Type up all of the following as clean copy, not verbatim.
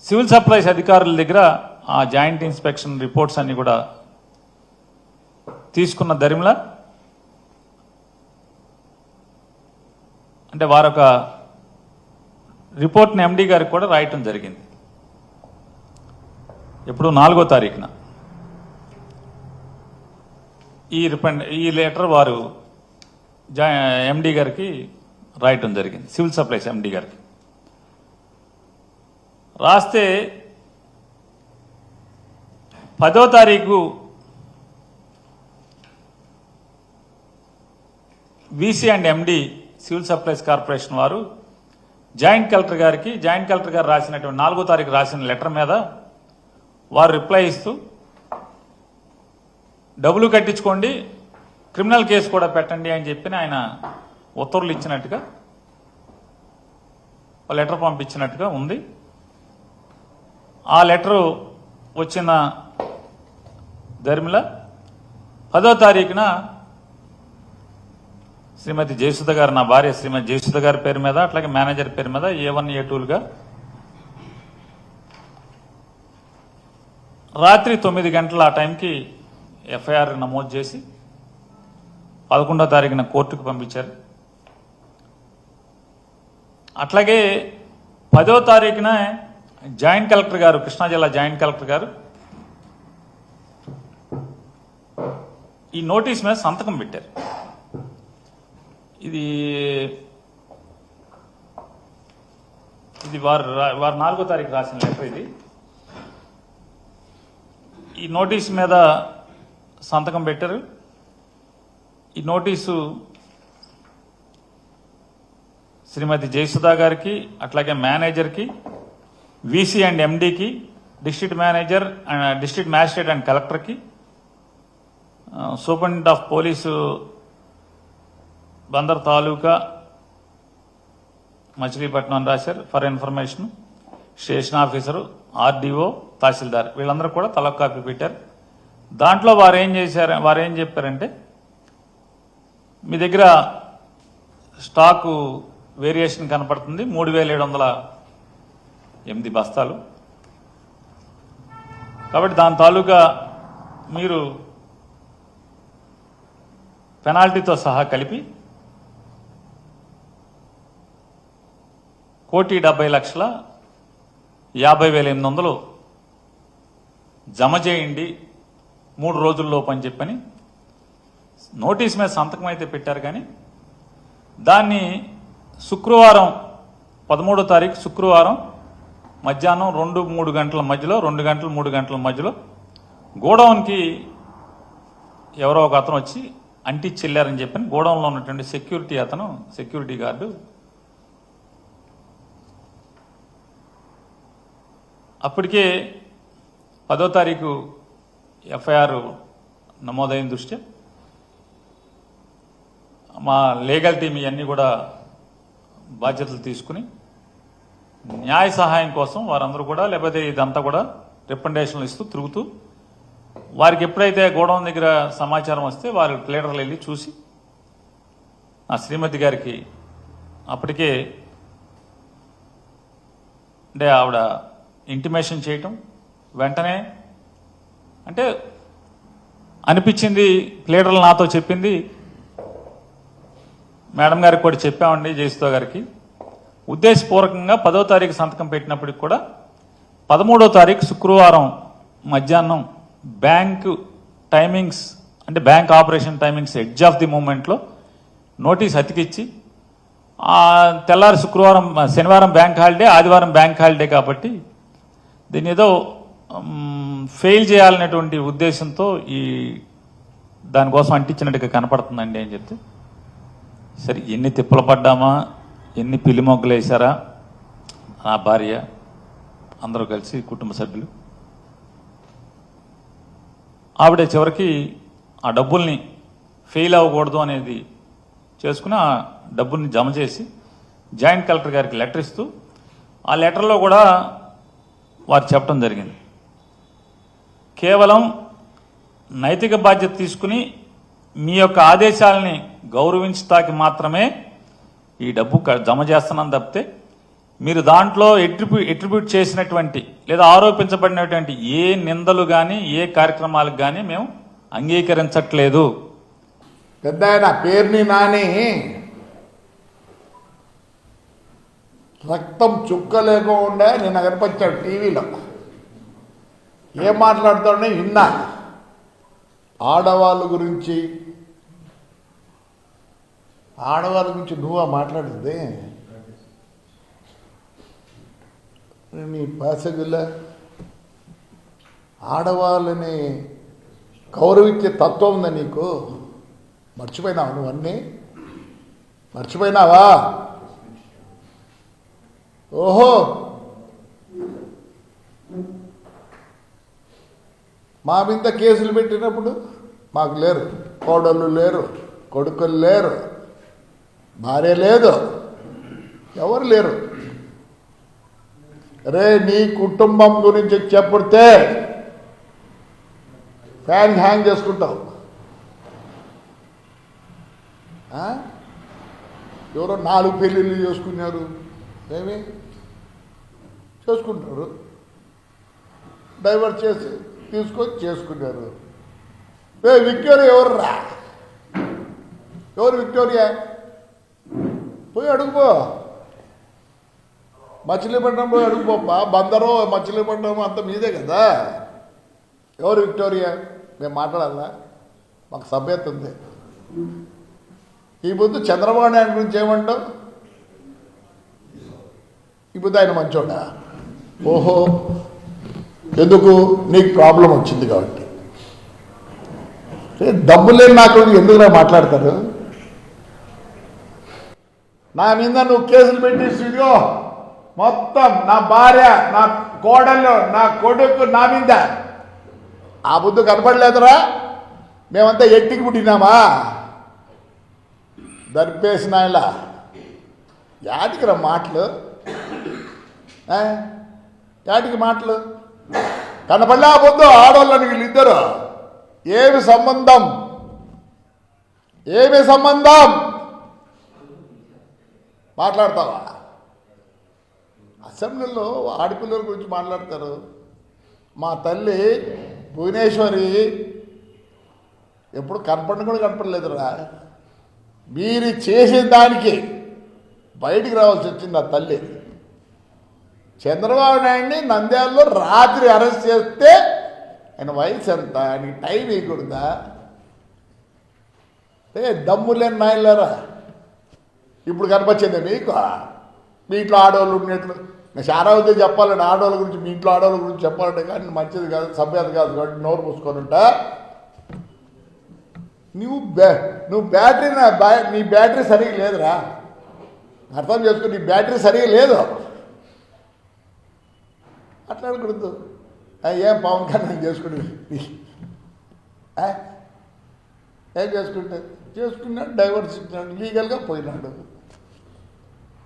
Civil supplies అధికారుల దగ్గర ఆ జాయింట్ ఇన్స్పెక్షన్ రిపోర్ట్స్ అన్ని కూడా తీసుకున్న దరిమిలా అంటే వారొక రిపోర్ట్ని ఎండీ గారికి కూడా రాయటం జరిగింది. ఎప్పుడు 4వ తారీఖున ఈ లెటర్ వారు ఎండీ గారికి రాయటం జరిగింది, సివిల్ సప్లైస్ ఎండీ గారికి. రాస్తే 10వ తారీఖు VC and MD civil supplies corporation వారు జాయింట్ కలెక్టర్ గారు రాసినటువంటి 4వ తారీఖు రాసిన లెటర్ మీద వారు రిప్లై ఇస్తూ డబ్బులు కట్టించుకోండి, క్రిమినల్ కేసు కూడా పెట్టండి అని చెప్పి ఆయన ఉత్తర్వులు ఇచ్చినట్టుగా లెటర్ పంపించినట్టుగా ఉంది. ఆ లెటరు వచ్చిన దరిమిల 10వ తారీఖున శ్రీమతి జయసుధ గారు, నా భార్య శ్రీమతి జయసుధ గారి పేరు మీద, అట్లాగే మేనేజర్ పేరు మీద A1 A2లుగా రాత్రి 9 గంటల ఆ టైంకి ఎఫ్ఐఆర్ నమోదు చేసి 11వ తారీఖున కోర్టుకు పంపించారు. అట్లాగే 10వ తారీఖున జాయింట్ కలెక్టర్ గారు, కృష్ణా జిల్లా జాయింట్ కలెక్టర్ గారు ఈ నోటీస్ మీద సంతకం పెట్టారు. ఇది వారు 4వ తారీఖు రాసిన లెటర్. ఇది ఈ నోటీస్ మీద సంతకం పెట్టారు. ఈ నోటీసు శ్రీమతి జయసుధా గారికి, అట్లాగే మేనేజర్కి, వీసీ అండ్ ఎండీకి, district manager, district magistrate and కలెక్టర్కి, superintendent of police Bandar taluka Machilipatnam రాశారు for information, station officer, RDO, tahsildar వీళ్ళందరూ కూడా తలొక కాపీ పెట్టారు. దాంట్లో వారు ఏం చెప్పారంటే, మీ దగ్గర స్టాకు వేరియేషన్ కనపడుతుంది, 3708 బస్తాలు. కాబట్టి దాని తాలూకా మీరు పెనాల్టీతో సహా కలిపి 1,70,50,800 జమ చేయండి 3 రోజుల్లోపు అని చెప్పని నోటీస్ మీద సంతకం అయితే పెట్టారు. కానీ దాన్ని శుక్రవారం 13వ తారీఖు శుక్రవారం మధ్యాహ్నం 2-3 గంటల మధ్యలో, 2 గంటలు 3 గంటల మధ్యలో గోడౌన్కి ఎవరో ఒక అతను వచ్చి అంటించి వెళ్ళారని చెప్పని గోడౌన్లో ఉన్నటువంటి సెక్యూరిటీ గార్డు అప్పటికే 10వ తారీఖు ఎఫ్ఐఆర్ నమోదైన దృష్ట్యా మా లీగల్ టీం ఇవన్నీ కూడా బాధ్యతలు తీసుకుని న్యాయ సహాయం కోసం వారందరూ కూడా, లేకపోతే ఇదంతా కూడా రికమెండేషన్లు ఇస్తూ తిరుగుతూ, వారికి ఎప్పుడైతే గోడౌన్ దగ్గర సమాచారం వస్తే వారు ప్లేడర్లు వెళ్ళి చూసి ఆ శ్రీమతి గారికి అప్పటికే అంటే ఆవిడ ఇంటిమేషన్ చేయటం, వెంటనే అంటే అనిపించింది, ప్లేడర్లు నాతో చెప్పింది, మేడం గారికి కూడా చెప్పామండి జయసుధ గారికి, ఉద్దేశపూర్వకంగా 10వ తారీఖు సంతకం పెట్టినప్పటికి కూడా 13వ తారీఖు శుక్రవారం మధ్యాహ్నం బ్యాంకు టైమింగ్స్ అంటే bank operation timings edge of the మూమెంట్లో నోటీస్ అతికిచ్చి, తెల్లారి శనివారం బ్యాంక్ హాలిడే, ఆదివారం బ్యాంక్ హాలిడే కాబట్టి దీని ఏదో ఫెయిల్ చేయాలనేటువంటి ఉద్దేశంతో దానికోసం అంటించినట్టుగా కనపడుతుందండి అని చెప్తే, సరే ఎన్ని తిప్పలు పడ్డామా, ఎన్ని పిల్లి మొగ్గలు వేశారా, నా భార్య అందరూ కలిసి కుటుంబ సభ్యులు, ఆవిడ చివరికి ఆ డబ్బుల్ని ఫెయిల్ అవ్వకూడదు అనేది చేసుకుని ఆ డబ్బుల్ని జమ చేసి జాయింట్ కలెక్టర్ గారికి లెటర్ ఇస్తూ, ఆ లెటర్లో కూడా వారు చెప్పడం జరిగింది, కేవలం నైతిక బాధ్యత తీసుకుని మీ యొక్క ఆదేశాలని గౌరవించటానికి మాత్రమే ఈ డబ్బు జమ చేస్తున్నాను తప్పితే మీరు దాంట్లో ఎట్రిబ్యూట్ చేసినటువంటి లేదా ఆరోపించబడినటువంటి ఏ నిందలు కానీ ఏ కార్యక్రమాలకు కానీ మేము అంగీకరించట్లేదు. పెద్ద ఆయన పేరుని నాని రక్తం చుక్క లేకుండా నేను కనిపించాడు టీవీలో. ఏం మాట్లాడుతాడో విన్నా. ఆడవాళ్ళ గురించి నువ్వా మాట్లాడింది? నీ ప్యాసేజీలో ఆడవాళ్ళని గౌరవించే తత్వం ఉందా నీకు? మర్చిపోయినావా నువ్వన్నీ? మర్చిపోయినావా? ఓహో, మా మీద కేసులు పెట్టినప్పుడు మాకు లేరు, కోడళ్ళు లేరు, కొడుకులు లేరు, భార్య లేదు, ఎవరు లేరు. రే నీ కుటుంబం గురించి చెప్తే ఫ్యాన్ హ్యాంగ్ చేసుకుంటావు. ఎవరో 4 పెళ్ళిళ్ళు చేసుకున్నారు, ఏమి చేసుకుంటారు, డైవర్ట్ చేసి తీసుకొని చేసుకున్నారు. విక్టోరియా ఎవర్రా? ఎవరు విక్టోరియా? పోయి అడుగుపో, మచిలీపట్నం పోయి అడుగుపోప్పా. బందరో మచిలీపట్నం అంత మీదే కదా. ఎవరు విక్టోరియా? మేము మాట్లాడాలా? మాకు సభ్యత ఉంది. ఈ బుద్ధు చంద్రబాబు నాయుడు గురించి ఏమంటావు? ఈ బుద్ధి ఆయన మంచోడా? ఓహో, ఎందుకు? నీకు ప్రాబ్లం వచ్చింది కాబట్టి. డబ్బు లేని నాకు ఎందుకులా మాట్లాడతారు? నా మీద నువ్వు కేసులు పెట్టి స్టూడియో మొత్తం నా భార్య, నా కోడళ్ళు, నా కొడుకు నా మీద. ఆ బుద్ధు కనపడలేదురా? మేమంతా ఎట్టికి పుట్టినామా? దర్పేసిన ఆయన యాటికి రా మాటలు? యాటికి మాటలు? కనపడలే ఆ బుద్ధు ఆడవాళ్ళని వీళ్ళిద్దరు. ఏమి సంబంధం? ఏమి సంబంధం? మాట్లాడతావా? అసెంబ్లీలో ఆడపిల్లల గురించి మాట్లాడతారు. మా తల్లి భువనేశ్వరి ఎప్పుడు కనపడని కూడా కనపడలేదురా. మీరు చేసే దానికి బయటికి రావాల్సి వచ్చింది ఆ తల్లి. చంద్రబాబు నాయుడిని నంద్యాలలో రాత్రి అరెస్ట్ చేస్తే ఆయన వయసు ఎంత? ఆయనకి టైం వేయకూడదా? దమ్ము లేని నాయనలారా, ఇప్పుడు కనిపించింది మీకు? మీ ఇంట్లో ఆడవాళ్ళు ఉన్నట్లు నేను చాలా అవుతే చెప్పాలంటే ఆడవాళ్ళ గురించి, మీ ఇంట్లో ఆడవాళ్ళ గురించి చెప్పాలంటే కానీ మంచిది కాదు, సభ్యత కాదు కాబట్టి నోరు మూసుకొని ఉంటా. నువ్వు బ్యాటరీ నీ బ్యాటరీ సరిగా లేదురా. అర్థం చేసుకో, నీ బ్యాటరీ సరిగా లేదు. అట్లాడకూడదు. ఏం పవన్ కళ్యాణ్ చేసుకుంటే ఏం చేసుకున్నాడు, డైవర్స్ ఇచ్చినాడు, లీగల్గా పోయినాడు.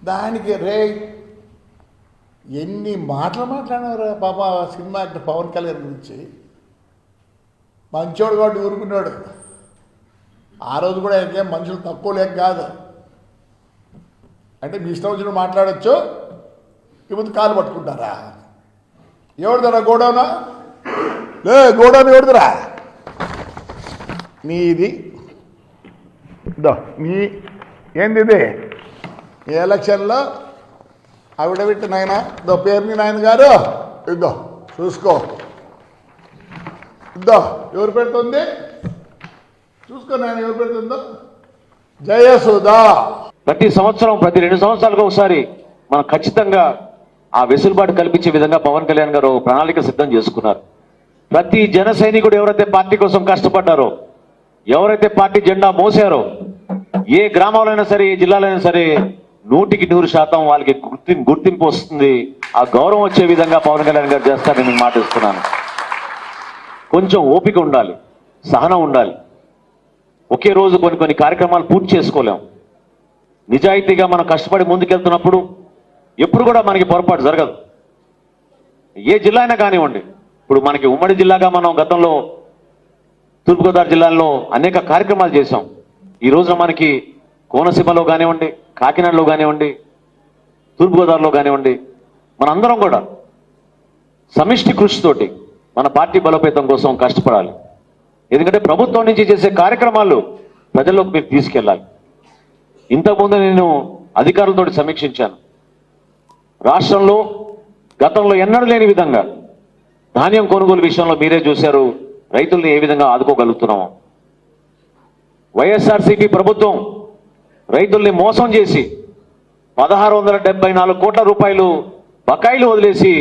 దానికి రే ఎన్ని మాటలు మాట్లాడినారా పాప సినిమా యాక్టర్ పవన్ కళ్యాణ్ గురించి. మంచోడు కాబట్టి ఊరుకున్నాడు. ఆ రోజు కూడా ఇంకేం మనుషులు తక్కువ లేక కాదు. అంటే మీ ఇష్టం వచ్చిన మాట్లాడచ్చు, ఇప్పుడు కాలు పట్టుకుంటారా? ఎవరిదరా గోడౌనా? గోడౌన్ ఎవరిదిరా? నీది. నీ ఏంది ఇది? ఈ ఎలక్షన్లో అవిడవిట్టి నాయన పేరుని నాయన గారు ఇద్దో చూసుకో. ఇద్దో ఎవరు పెడుతుంది చూసుకో నాయన, ఎవరు పెడుతుందో. జయసుధా. ప్రతి సంవత్సరం, ప్రతి 2 సంవత్సరాలకు ఒకసారి మనం ఖచ్చితంగా ఆ వెసులుబాటు కల్పించే విధంగా పవన్ కళ్యాణ్ గారు ప్రణాళిక సిద్ధం చేసుకున్నారు. ప్రతి జన సైనికుడు ఎవరైతే పార్టీ కోసం కష్టపడ్డారో, ఎవరైతే పార్టీ జెండా మోసారో, ఏ గ్రామంలో సరే, ఏ జిల్లాలో సరే 100% వాళ్ళకి గుర్తింపు వస్తుంది. ఆ గౌరవం వచ్చే విధంగా పవన్ కళ్యాణ్ గారు చేస్తారని నేను మాటిస్తున్నాను. కొంచెం ఓపిక ఉండాలి, సహనం ఉండాలి. ఒకే రోజు కొన్ని కార్యక్రమాలు పూర్తి చేసుకోలేం. నిజాయితీగా మనం కష్టపడి ముందుకెళ్తున్నప్పుడు ఎప్పుడు కూడా మనకి పొరపాటు జరగదు. ఏ జిల్లా అయినా కానివ్వండి. ఇప్పుడు మనకి ఉమ్మడి జిల్లాగా మనం గతంలో తూర్పుగోదావరి జిల్లాలో అనేక కార్యక్రమాలు చేశాం. ఈ రోజున మనకి కోనసీమలో కానివ్వండి, కాకినాడలో కానివ్వండి, తూర్పుగోదావరిలో కానివ్వండి, మనందరం కూడా సమిష్టి కృషితోటి మన పార్టీ బలోపేతం కోసం కష్టపడాలి. ఎందుకంటే ప్రభుత్వం నుంచి చేసే కార్యక్రమాలు ప్రజల్లోకి మీరు తీసుకెళ్ళాలి. ఇంతకుముందు నేను అధికారులతో సమీక్షించాను. రాష్ట్రంలో గతంలో ఎన్నడూ లేని విధంగా ధాన్యం కొనుగోలు విషయంలో మీరే చూశారు రైతుల్ని ఏ విధంగా ఆదుకోగలుగుతున్నామో. వైఎస్ఆర్సీపీ ప్రభుత్వం రైతుల్ని మోసం చేసి 1674 కోట్ల రూపాయలు బకాయిలు వదిలేసి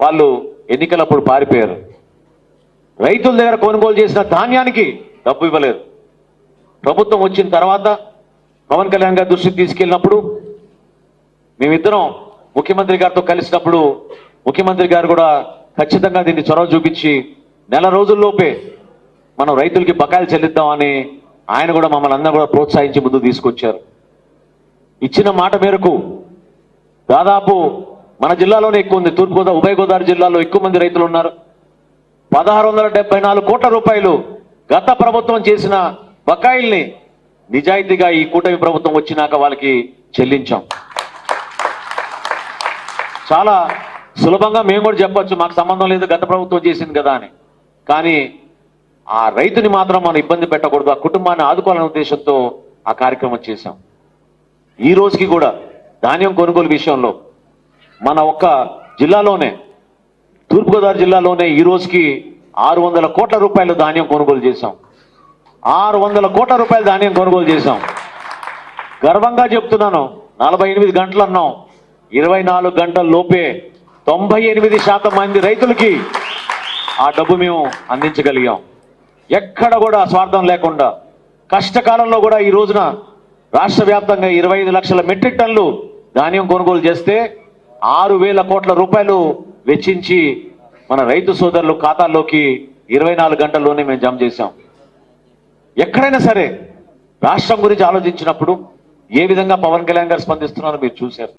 వాళ్ళు ఎన్నికలప్పుడు పారిపోయారు. రైతుల దగ్గర కొనుగోలు చేసిన ధాన్యానికి డబ్బు ఇవ్వలేదు. ప్రభుత్వం వచ్చిన తర్వాత పవన్ కళ్యాణ్ గారి దృష్టికి తీసుకెళ్ళినప్పుడు మేమిద్దరం ముఖ్యమంత్రి గారితో కలిసినప్పుడు ముఖ్యమంత్రి గారు కూడా ఖచ్చితంగా దీన్ని చొరవ చూపించి నెల రోజుల్లోపే మనం రైతులకి బకాయిలు చెల్లిద్దామని ఆయన కూడా మమ్మల్ని అందరూ కూడా ప్రోత్సహించి ముందుకు తీసుకొచ్చారు. ఇచ్చిన మాట మేరకు దాదాపు మన జిల్లాలోనే ఎక్కువ ఉంది, తూర్పుగోదావరి ఉభయ గోదావరి జిల్లాలో ఎక్కువ మంది రైతులు ఉన్నారు. 1674 కోట్ల రూపాయలు గత ప్రభుత్వం చేసిన బకాయిల్ని నిజాయితీగా ఈ కూటమి ప్రభుత్వం వచ్చినాక వాళ్ళకి చెల్లించాం. చాలా సులభంగా మేము కూడా చెప్పొచ్చు మాకు సంబంధం లేదు గత ప్రభుత్వం చేసింది కదా అని. కానీ ఆ రైతుని మాత్రం మనం ఇబ్బంది పెట్టకూడదు, ఆ కుటుంబాన్ని ఆదుకోవాలనే ఉద్దేశంతో ఆ కార్యక్రమం చేశాం. ఈ రోజుకి కూడా ధాన్యం కొనుగోలు విషయంలో మన ఒక్క జిల్లాలోనే తూర్పుగోదావరి జిల్లాలోనే ఈ రోజుకి 600 కోట్ల రూపాయలు ధాన్యం కొనుగోలు చేశాం. 600 కోట్ల రూపాయలు ధాన్యం కొనుగోలు చేశాం. గర్వంగా చెప్తున్నాను, 48 గంటలు అన్నాం, 24 గంటల లోపే 98% మంది రైతులకి ఆ డబ్బు మేము అందించగలిగాం. ఎక్కడ కూడా స్వార్థం లేకుండా కష్టకాలంలో కూడా ఈ రోజున రాష్ట్ర వ్యాప్తంగా 25 లక్షల మెట్రిక్ టన్నులు ధాన్యం కొనుగోలు చేస్తే 6,000 కోట్ల రూపాయలు వెచ్చించి మన రైతు సోదరులు ఖాతాల్లోకి 24 గంటల్లోనే మేము జమ చేశాం. ఎక్కడైనా సరే రాష్ట్రం గురించి ఆలోచించినప్పుడు ఏ విధంగా పవన్ కళ్యాణ్ గారు స్పందిస్తున్నారో మీరు చూశారు.